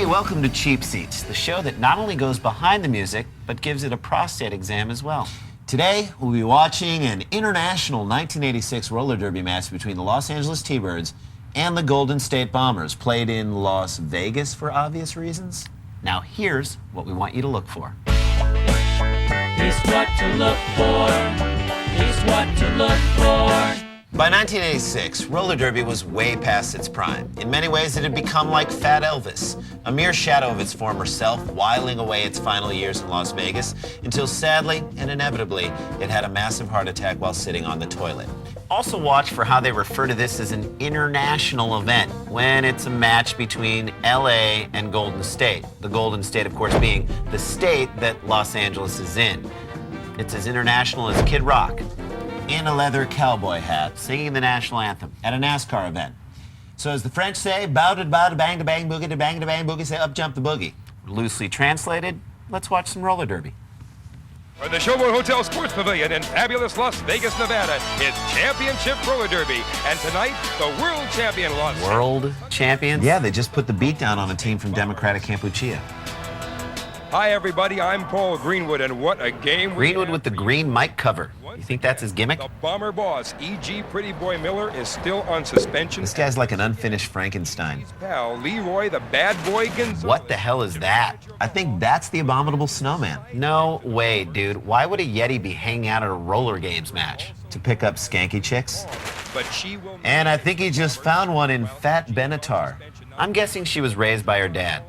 Hey, welcome to Cheap Seats, the show that not only goes behind the music, but gives it a prostate exam as well. Today, we'll be watching an international 1986 roller derby match between the Los Angeles T-Birds and the Golden State Bombers, played in Las Vegas for obvious reasons. Now, here's what we want you to look for. Here's what to look for. Here's what to look for. By 1986, roller derby was way past its prime. In many ways, it had become like Fat Elvis, a mere shadow of its former self, whiling away its final years in Las Vegas, until sadly and inevitably, it had a massive heart attack while sitting on the toilet. Also watch for how they refer to this as an international event, when it's a match between LA and Golden State. The Golden State, of course, being the state that Los Angeles is in. It's as international as Kid Rock, in a leather cowboy hat, singing the national anthem at a NASCAR event. So as the French say, bow to bow to bang to bang boogie to bang boogie, say up jump the boogie. Loosely translated, let's watch some roller derby. From the Showboat Hotel Sports Pavilion in fabulous Las Vegas, Nevada, it's Championship Roller Derby. And tonight, the world champion Las Vegas. World champions? Yeah, they just put the beat down on a team from Democratic Campuchia. Hi, everybody. I'm Paul Greenwood, and what a game. Greenwood with the green mic cover. You think that's his gimmick? The Bomber boss, E.G. Pretty Boy Miller, is still on suspension. This guy's like an unfinished Frankenstein. His pal, Leroy, the bad boy Gonzalez. What the hell is that? I think that's the Abominable Snowman. No way, dude. Why would a Yeti be hanging out at a roller games match? To pick up skanky chicks? But she will. And I think he just found one in Fat Benatar. I'm guessing she was raised by her dad.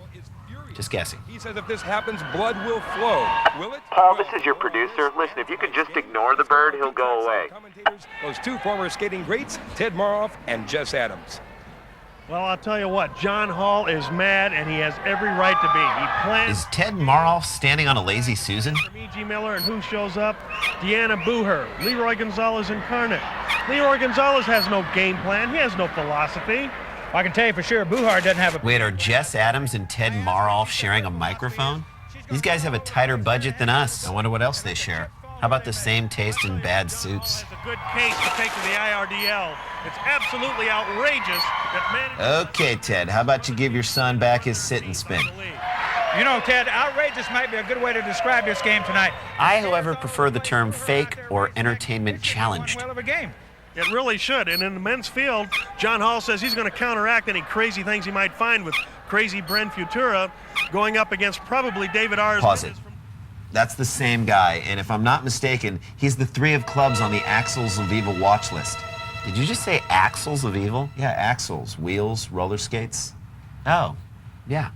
Just guessing. He says if this happens, blood will flow. Will it? Paul, this is your producer. Listen, if you could just ignore the bird, he'll go away. Those two former skating greats, Ted Maroff and Jess Adams. Well, I'll tell you what, John Hall is mad, and he has every right to be. He planned... Is Ted Maroff standing on a Lazy Susan? E.G. Miller, and who shows up? Deanna Booher, Leroy Gonzalez incarnate. Leroy Gonzalez has no game plan. He has no philosophy. I can tell you for sure, Booher doesn't have a... Wait, are Jess Adams and Ted Maroff sharing a microphone? These guys have a tighter budget than us. I wonder what else they share. How about the same taste in bad suits? It's a good case to take to the IRDL. It's absolutely outrageous that Okay, Ted, how about you give your son back his sit and spin? You know, Ted, outrageous might be a good way to describe this game tonight. I, however, prefer the term fake or entertainment challenged. Well of a game. It really should. And in the men's field, John Hall says he's going to counteract any crazy things he might find with crazy Bren Futura going up against probably David R's. Pause it. That's the same guy, and if I'm not mistaken, he's the 3 of clubs on the Axles of Evil watch list. Did you just say Axles of Evil? Yeah, axles, wheels, roller skates. Oh, yeah.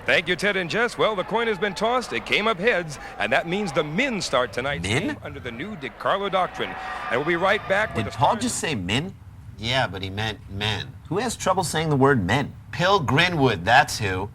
Thank you, Ted and Jess. Well, the coin has been tossed. It came up heads, and that means the men start tonight. Men? Under the new DiCarlo doctrine. And we'll be right back with Did Paul just say men? Yeah, but he meant men. Who has trouble saying the word men? Pill Greenwood, that's who.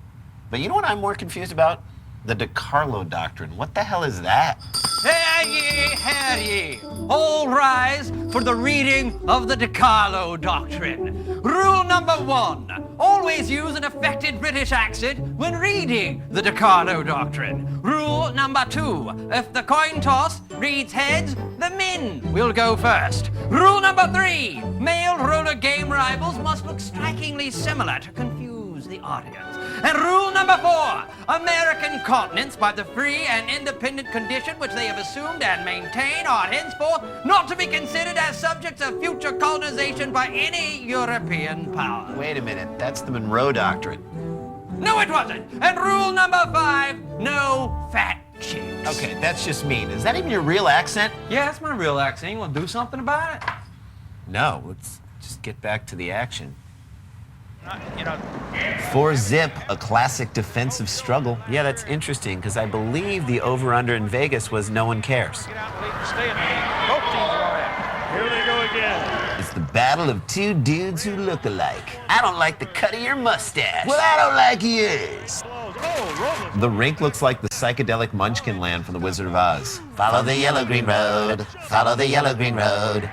But you know what I'm more confused about? The DiCarlo doctrine. What the hell is that? Hear ye, all rise for the reading of the DiCarlo Doctrine. Rule number 1, always use an affected British accent when reading the DiCarlo Doctrine. Rule number 2, if the coin toss reads heads, the men will go first. Rule number 3, male roller game rivals must look strikingly similar to confuse the audience. And rule number 4, American continents, by the free and independent condition which they have assumed and maintain, are henceforth not to be considered as subjects of future colonization by any European power. Wait a minute, that's the Monroe Doctrine. No, it wasn't. And rule number 5, no fat chicks. Okay, that's just mean. Is that even your real accent? Yeah, that's my real accent. You want to do something about it? No, let's just get back to the action. You know, 4-zip, a classic defensive struggle. Yeah, that's interesting, because I believe the over-under in Vegas was no one cares. get out and lead and stay in the lead. Both teams are all that. Here they go again. It's the battle of 2 dudes who look alike. I don't like the cut of your mustache. Well, I don't like yours. Oh, The rink looks like the psychedelic munchkin land from The Wizard of Oz. Follow the yellow green road. Follow the yellow green road.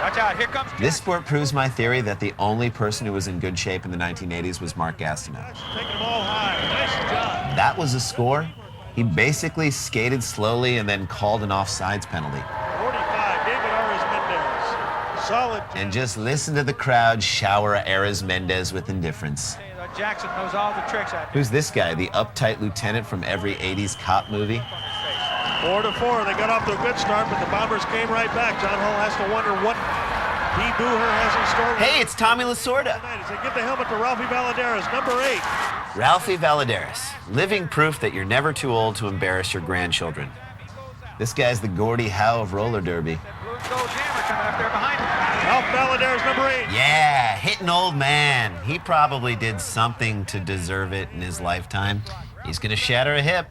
Watch out, here comes... This sport proves my theory that the only person who was in good shape in the 1980s was Mark Gastineau. taking them all high. Nice job. That was a score. He basically skated slowly and then called an offsides penalty. 45, David R. Mendez. Solid. And just listen to the crowd shower Ares Mendez with indifference. Jackson knows all the tricks out there. Who's this guy, the uptight lieutenant from every 80s cop movie? 4-4. They got off to a good start, but the Bombers came right back. John Hall has to wonder what Dee Booher has in store. Hey, it's Tommy Lasorda. Tonight as they give the helmet to Ralphie Valadares, number 8. Ralphie Valadares, living proof that you're never too old to embarrass your grandchildren. This guy's the Gordie Howe of roller derby. Gold Jammer coming up there behind him. Ralph Valadares, number 8. Yeah, hitting old man. He probably did something to deserve it in his lifetime. He's gonna shatter a hip.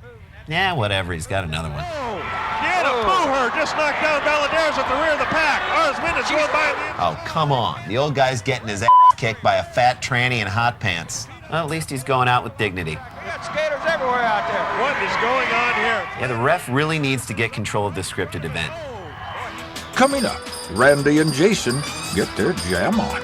Yeah, whatever, he's got another one. Oh, Deanna Booher just knocked down Valadares at the rear of the pack. Ares Mendez going by the end. Oh, come on. The old guy's getting his ass kicked by a fat tranny in hot pants. Well, at least he's going out with dignity. We got skaters everywhere out there. What is going on here? Yeah, the ref really needs to get control of this scripted event. Coming up, Randy and Jason get their jam on.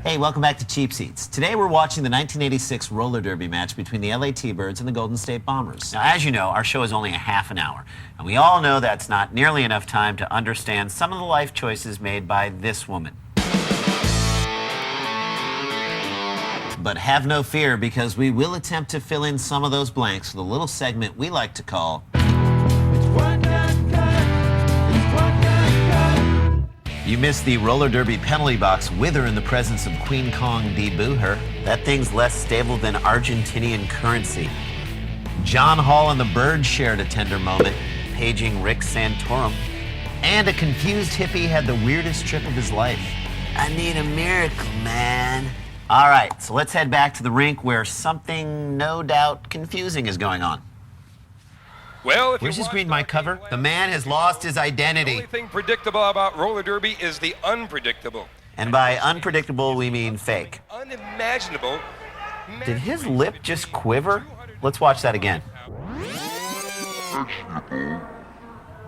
Hey, welcome back to Cheap Seats. Today we're watching the 1986 roller derby match between the LA T-Birds and the Golden State Bombers. Now, as you know, our show is only a half an hour, and we all know that's not nearly enough time to understand some of the life choices made by this woman. But have no fear, because we will attempt to fill in some of those blanks with a little segment we like to call You Missed the Roller Derby Penalty Box Wither in the presence of Queen Kong Dee Booher. That thing's less stable than Argentinian currency. John Hall and the Bird shared a tender moment, paging Rick Santorum. And a confused hippie had the weirdest trip of his life. I need a miracle, man. All right, so let's head back to the rink where something no doubt confusing is going on. Well, if Where's you his watch green the mic cover? last The man has lost his The identity. only thing predictable about roller derby is the unpredictable. And by unpredictable, we mean fake. Unimaginable. Did his lip just quiver? Let's watch that again.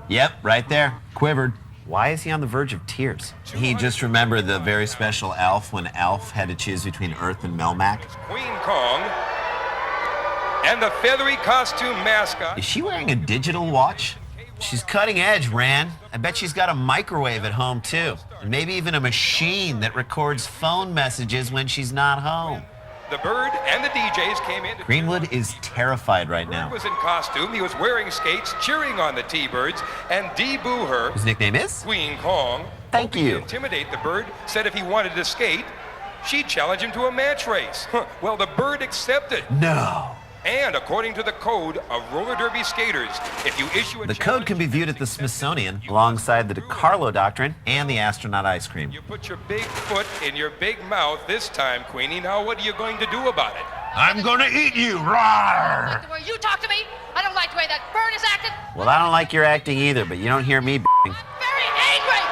Yep, right there. Quivered. Why is he on the verge of tears? He just remembered the very special Alf when Alf had to choose between Earth and Melmac. Queen Kong and the feathery costume mascot. Is she wearing a digital watch? She's cutting edge, Ran. I bet she's got a microwave at home, too. And maybe even a machine that records phone messages when she's not home. The Bird and the DJs came in. Greenwood is terrified right Bird now. was in costume. He was wearing skates, cheering on the T-Birds, and Dee Booher, His nickname is? Queen Kong, Thank hoping to you. intimidate the Bird, said if he wanted to skate, she'd challenge him to a match race. Well, the Bird accepted. No. And according to the code of roller derby skaters, if you issue a The code can be viewed at the Smithsonian alongside the DiCarlo Doctrine and the astronaut ice cream. You put your big foot in your big mouth this time, Queenie. Now what are you going to do about it? I'm gonna eat you, roar! Like the way you talk to me. I don't like the way that bird is acting. Well, I don't like your acting either, but you don't hear me I'm very angry.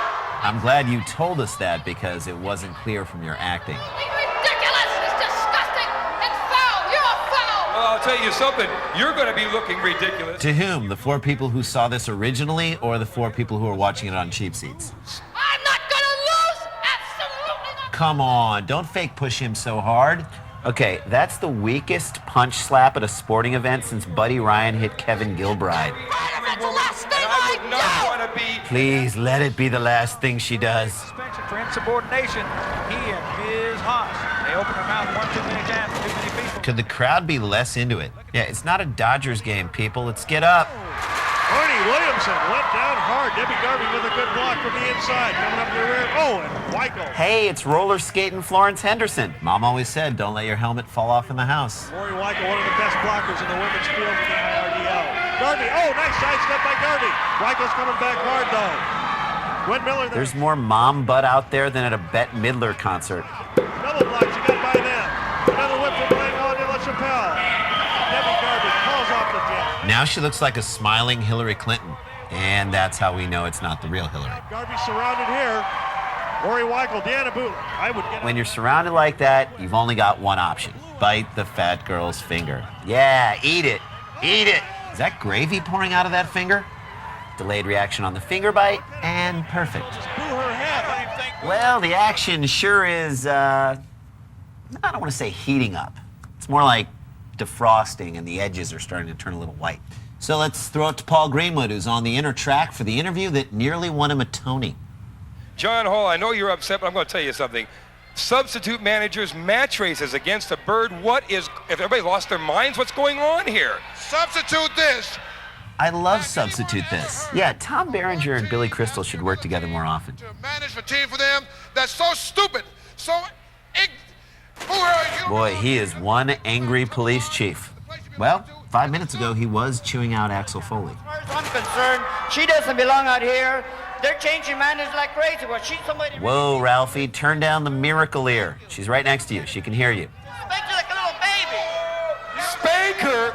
I'm glad you told us that because it wasn't clear from your acting. It's ridiculous. It's disgusting. It's foul. You're a foul. Well, I'll tell you something. You're going to be looking ridiculous. To whom? The 4 people who saw this originally or the 4 people who are watching it on cheap seats? I'm not gonna lose. Absolutely not. Come on, don't fake push him so hard. Okay, that's the weakest punch slap at a sporting event since Buddy Ryan hit Kevin Gilbride. That's the last thing And I I would not do. want to be. Please let it be the last thing she does. Suspension for insubordination. He and Ms. Haas. They open their mouth one too many times to too many people. Could the crowd be less into it? Yeah, it's not a Dodgers game, people. Let's get up. Barney Williamson went down hard. Debbie Garvey with a good block from the inside. Coming up the rear. Oh, and Weichel. Hey, it's roller skating Florence Henderson. Mom always said, don't let your helmet fall off in the house. Lori Weichel, one of the best blockers in the women's field in the IRDL. Garvey, oh, nice sidestep by Garvey. Weichel's coming back hard, though. Gwen Miller there. There's more mom butt out there than at a Bette Midler concert. Double block, she got by them. Another whip from Langone to LaChapelle. Debbie Garvey calls off the jet. Now she looks like a smiling Hillary Clinton. And that's how we know it's not the real Hillary. Garvey surrounded here. Lori Weichel, Deanna Booth. I would get When you're surrounded like that, you've only got one option. Bite the fat girl's finger. Yeah, eat it. Eat it. Is that gravy pouring out of that finger? Delayed reaction on the finger bite, and perfect. Boo her head. Well, the action sure is, I don't want to say heating up. It's more like defrosting and the edges are starting to turn a little white. So let's throw it to Paul Greenwood, who's on the inner track for the interview that nearly won him a Tony. John Hall, I know you're upset, but I'm going to tell you something. Substitute managers match races against a bird. If everybody lost their minds, what's going on here? Substitute this. I love substitute this. Yeah, Tom Berenger and Billy Crystal should work together more often. To manage a team for them that's so stupid, so who are you? Boy, he is one angry police chief. Well, 5 minutes ago, he was chewing out Axel Foley. As far as I'm concerned, she doesn't belong out here. They're changing managers like crazy. Well, she's somebody. Whoa, Ralphie, turn down the miracle ear. She's right next to you. She can hear you. Spank her like a little baby. Spank her?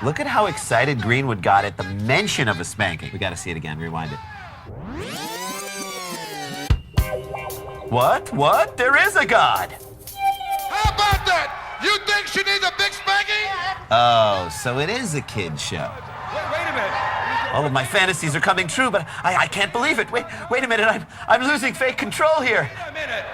Look at how excited Greenwood got at the mention of a spanking. We got to see it again. Rewind it. What? There is a God. How about that? You think she needs a big spanking? Oh, so it is a kid's show. Wait a minute. All of my fantasies are coming true, but I can't believe it. Wait a minute. I'm losing fake control here. Wait a minute.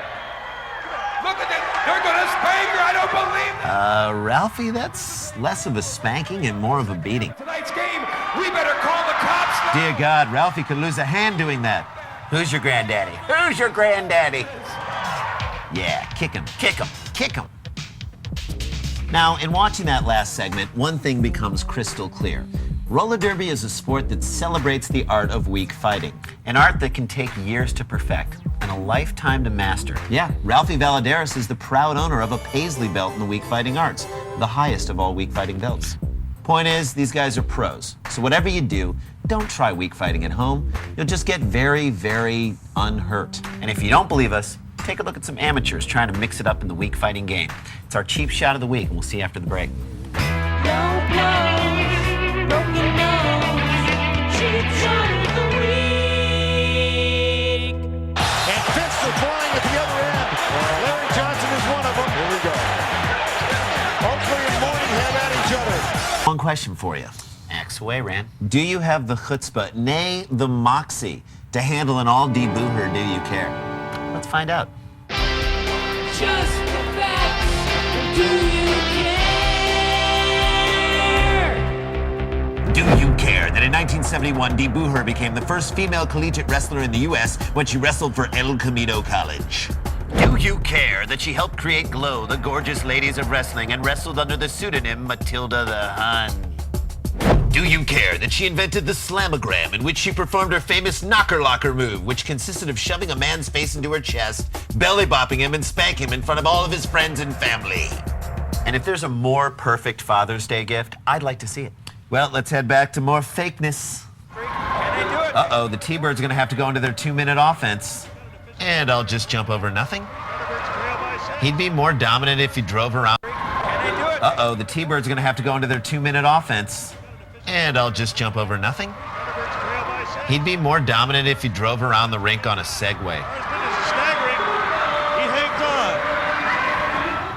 Look at this. They're going to spank her. I don't believe it. Ralphie, that's less of a spanking and more of a beating. Tonight's game, we better call the cops. Dear God, Ralphie could lose a hand doing that. Who's your granddaddy? Who's your granddaddy? Yeah, kick him. Now, in watching that last segment, one thing becomes crystal clear. Roller derby is a sport that celebrates the art of weak fighting, an art that can take years to perfect and a lifetime to master. Yeah, Ralphie Valadares is the proud owner of a Paisley belt in the weak fighting arts, the highest of all weak fighting belts. Point is, these guys are pros, so whatever you do, don't try weak fighting at home. You'll just get very, very unhurt. And if you don't believe us, take a look at some amateurs trying to mix it up in the weak fighting game. It's our cheap shot of the week, and we'll see you after the break. No blows, broken nose, cheap shot of the week. And fists are flying at the other end. Larry Johnson is one of them. Here we go. Oakley and Mourning have at each other. One question for you. Axe away, Rand. Do you have the chutzpah, nay, the moxie, to handle an all-D booher, do you care? Let's find out. Just the facts. Do you care? Do you care that in 1971, Dee Booher became the first female collegiate wrestler in the U.S. when she wrestled for El Camino College? Do you care that she helped create Glow, the gorgeous ladies of wrestling, and wrestled under the pseudonym Matilda the Hun? Do you care that she invented the slamagram, in which she performed her famous knocker locker move, which consisted of shoving a man's face into her chest, belly bopping him, and spanking him in front of all of his friends and family? And if there's a more perfect Father's Day gift, I'd like to see it. Well, let's head back to more fakeness. Can they do it? Uh-oh, the T-Birds are going to have to go into their 2-minute offense. And I'll just jump over nothing. He'd be more dominant if he drove around. Can they do it? Uh-oh, the T-Birds are going to have to go into their 2-minute offense. And I'll just jump over nothing. He'd be more dominant if he drove around the rink on a Segway.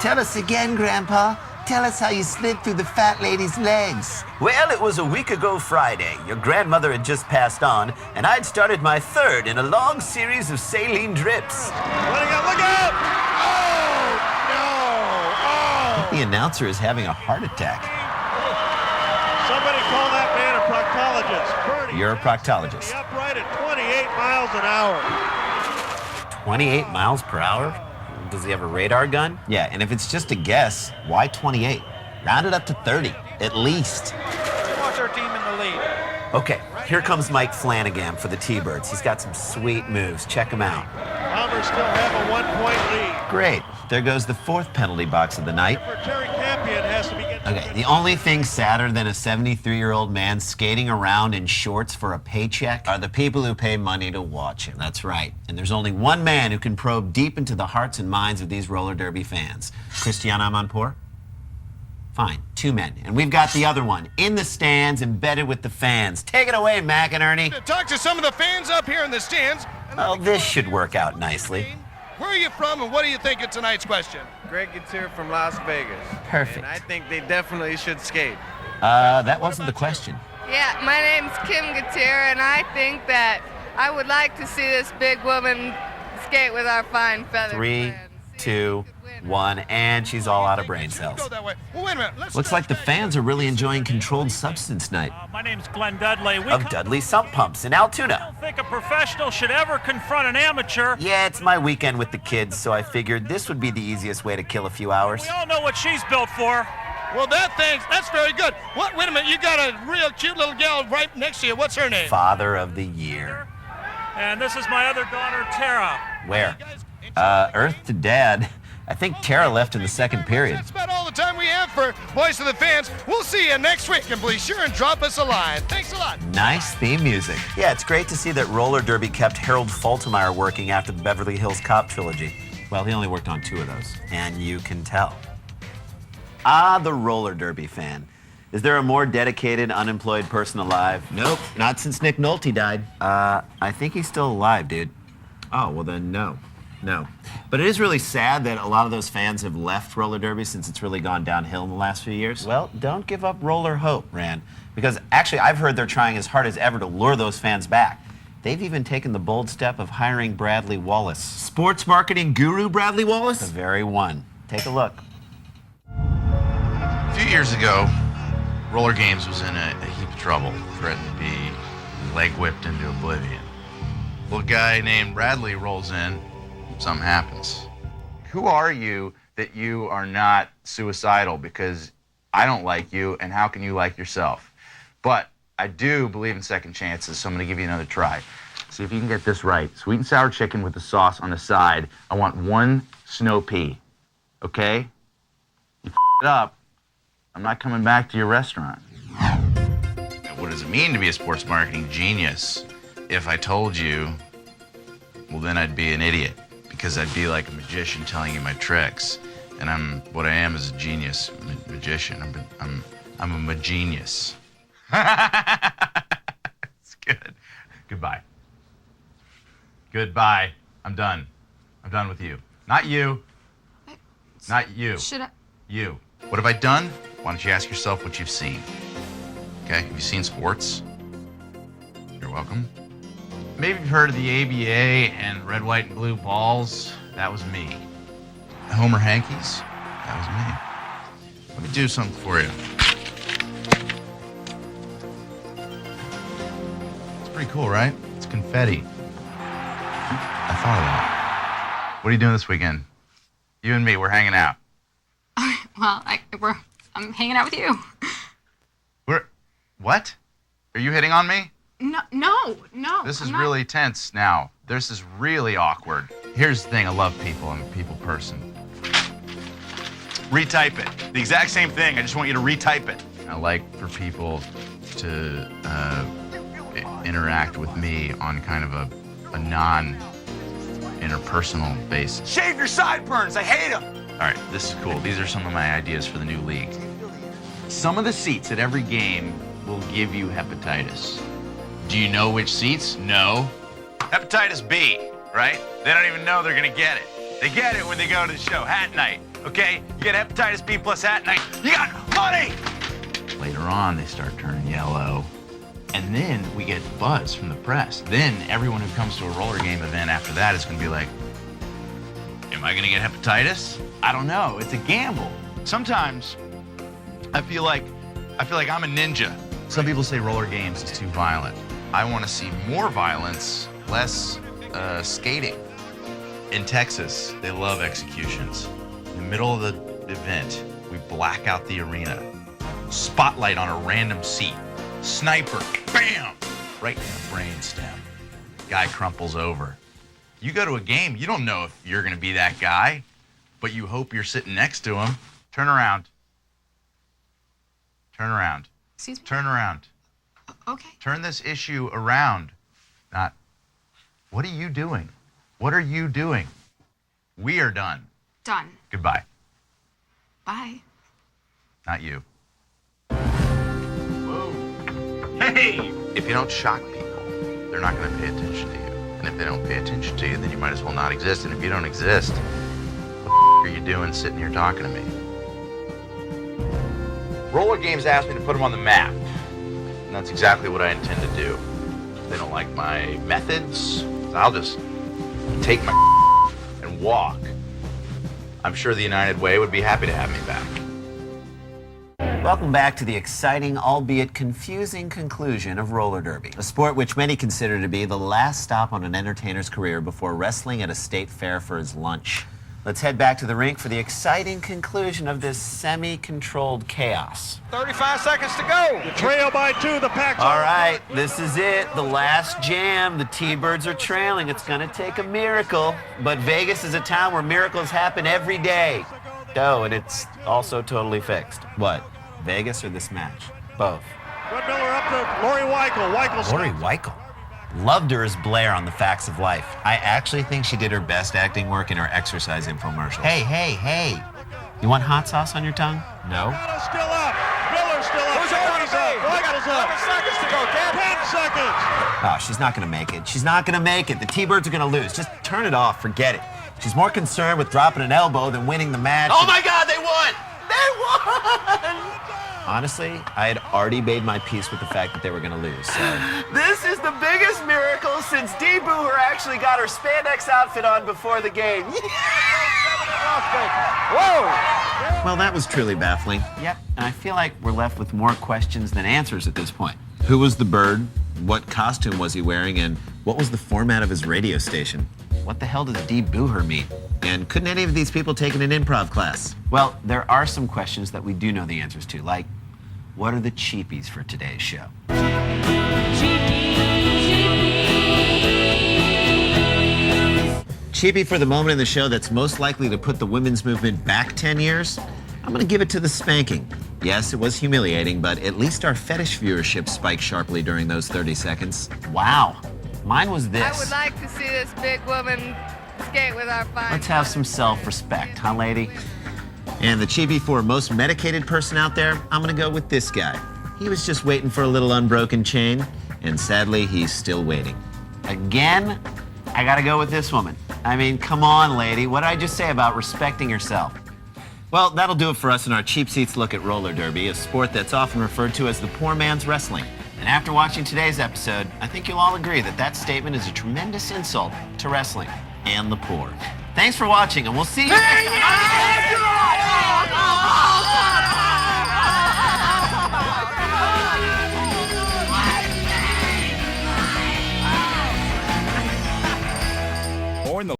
Tell us again, Grandpa. Tell us how you slid through the fat lady's legs. Well, it was a week ago Friday. Your grandmother had just passed on, and I'd started my third in a long series of saline drips. Look out! Oh, no! Oh! The announcer is having a heart attack. Somebody call that man a proctologist. Bernie, You're a proctologist. the upright at 28 miles an hour. 28 miles per hour? Does he have a radar gun? Yeah, and if it's just a guess, why 28? Round it up to 30, at least. Who wants our team in the lead? Okay, here comes Mike Flanagan for the T-Birds. He's got some sweet moves. Check him out. Bombers still have a 1-point lead. Great. There goes the fourth penalty box of the night. For Terry Campion has to be getting... Okay, the only thing sadder than a 73-year-old man skating around in shorts for a paycheck are the people who pay money to watch him. That's right. And there's only one man who can probe deep into the hearts and minds of these roller derby fans. Christiane Amanpour? Fine, 2 men. And we've got the other one in the stands, embedded with the fans. Take it away, McInerney. Talk to some of the fans up here in the stands. Well, this should work out nicely. Where are you from, and what do you think of tonight's question? Greg Gutierrez from Las Vegas. Perfect. And I think they definitely should skate. That wasn't the question. Yeah, my name's Kim Gutierrez, and I think that I would like to see this big woman skate with our fine feathered 3, friends. 2, 1, and she's all out of brain cells. Go that way. Well, wait a minute. Looks like the fans are really enjoying Controlled Substance Night My name's Glenn Dudley. of Dudley Sump Pumps in Altoona. I don't think a professional should ever confront an amateur. Yeah, it's my weekend with the kids, so I figured this would be the easiest way to kill a few hours. We all know what she's built for. Well, that's very good. What? Wait a minute. You got a real cute little gal right next to you. What's her name? Father of the Year. And this is my other daughter, Tara. Where? Earth to Dad. I think Tara left in the second period. That's about all the time we have for Voice of the Fans. We'll see you next week, and be sure and drop us a line. Thanks a lot. Nice theme music. Yeah, it's great to see that roller derby kept Harold Faltermeyer working after the Beverly Hills Cop trilogy. Well, he only worked on 2 of those, and you can tell. Ah, the roller derby fan. Is there a more dedicated, unemployed person alive? Nope, not since Nick Nolte died. I think he's still alive, dude. Oh, well then, no. But it is really sad that a lot of those fans have left roller derby since it's really gone downhill in the last few years. Well, don't give up roller hope, Rand. Because actually, I've heard they're trying as hard as ever to lure those fans back. They've even taken the bold step of hiring Bradley Wallace. Sports marketing guru Bradley Wallace? The very one. Take a look. A few years ago, Roller Games was in a heap of trouble, threatened to be leg whipped into oblivion. A little guy named Bradley rolls in, something happens. Who are you that you are not suicidal? Because I don't like you, and how can you like yourself? But I do believe in second chances, so I'm gonna give you another try. See if you can get this right. Sweet and sour chicken with the sauce on the side. I want 1 snow pea, okay? You f it up, I'm not coming back to your restaurant. What does it mean to be a sports marketing genius? If I told you, well, then I'd be an idiot, because I'd be like a magician telling you my tricks. And what I am is a genius magician. I'm a magenius. It's good. Goodbye. Goodbye. I'm done. I'm done with you. Not you. Not you. Should I? You. What have I done? Why don't you ask yourself what you've seen? Okay, have you seen sports? You're welcome. Maybe you've heard of the ABA and red, white, and blue balls. That was me. Homer Hankies? That was me. Let me do something for you. It's pretty cool, right? It's confetti. I thought of that. What are you doing this weekend? You and me, we're hanging out. Well, I'm hanging out with you. What? Are you hitting on me? No. This is really tense now. This is really awkward. Here's the thing, I love people. I'm a people person. Retype it. The exact same thing. I just want you to retype it. I like for people to interact with me on kind of a non-interpersonal basis. Shave your sideburns. I hate them. All right, this is cool. These are some of my ideas for the new league. Some of the seats at every game will give you hepatitis. Do you know which seats? No. Hepatitis B, right? They don't even know they're gonna get it. They get it when they go to the show, hat night, okay? You get hepatitis B plus hat night, you got money! Later on, they start turning yellow. And then we get buzz from the press. Then everyone who comes to a roller game event after that is gonna be like, am I gonna get hepatitis? I don't know, it's a gamble. Sometimes I feel like I'm a ninja. Some people say roller games is too violent. I want to see more violence, less skating. In Texas, they love executions. In the middle of the event, we black out the arena. Spotlight on a random seat. Sniper, bam! Right in the brainstem. Guy crumples over. You go to a game, you don't know if you're gonna be that guy, but you hope you're sitting next to him. Turn around. Turn around. Excuse me? Turn around. Okay. Turn this issue around. Not, what are you doing? What are you doing? We are done. Done. Goodbye. Bye. Not you. Whoa. Hey! If you don't shock people, they're not going to pay attention to you. And if they don't pay attention to you, then you might as well not exist. And if you don't exist, what the are you doing sitting here talking to me? Roller Games asked me to put them on the map. And that's exactly what I intend to do. If they don't like my methods, I'll just take my and walk. I'm sure the United Way would be happy to have me back. Welcome back to the exciting, albeit confusing conclusion of roller derby, a sport which many consider to be the last stop on an entertainer's career before wrestling at a state fair for his lunch. Let's head back to the rink for the exciting conclusion of this semi-controlled chaos. 35 seconds to go. You trail by 2, the pack's All right, this is it, the last jam. The T-Birds are trailing. It's gonna take a miracle, but Vegas is a town where miracles happen every day. Oh, and it's also totally fixed. What? Vegas or this match? Both. Fred Miller up to Lori Weichel. Lori Weichel. Loved her as Blair on The Facts of Life. I actually think she did her best acting work in her exercise infomercials. Hey. You want hot sauce on your tongue? No? Miller's still up. Miller's still up. Who's it gonna He's up. be? Weichels up. 11 seconds to go, 10 seconds. Oh, she's not gonna make it. She's not gonna make it. The T-Birds are gonna lose. Just turn it off. Forget it. She's more concerned with dropping an elbow than winning the match. Oh my God, they won! Honestly, I had already made my peace with the fact that they were going to lose. So. This is the biggest miracle since Dee Booher actually got her spandex outfit on before the game. Whoa! Well, that was truly baffling. Yep, and I feel like we're left with more questions than answers at this point. Who was the bird? What costume was he wearing? And what was the format of his radio station? What the hell does Dee Booher mean? And couldn't any of these people taken an improv class? Well, there are some questions that we do know the answers to, like, what are the cheapies for today's show? Cheapie for the moment in the show that's most likely to put the women's movement back 10 years? I'm gonna give it to the spanking. Yes, it was humiliating, but at least our fetish viewership spiked sharply during those 30 seconds. Wow. Mine was this. I would like to see this big woman skate with our fine. Let's have some self-respect, huh, lady? And the cheapie for most medicated person out there, I'm gonna go with this guy. He was just waiting for a little unbroken chain, and sadly, he's still waiting. Again, I gotta go with this woman. I mean, come on, lady. What did I just say about respecting yourself? Well, that'll do it for us in our Cheap Seats look at roller derby, a sport that's often referred to as the poor man's wrestling. And after watching today's episode, I think you'll all agree that that statement is a tremendous insult to wrestling and the poor. Thanks for watching, and we'll see you next time.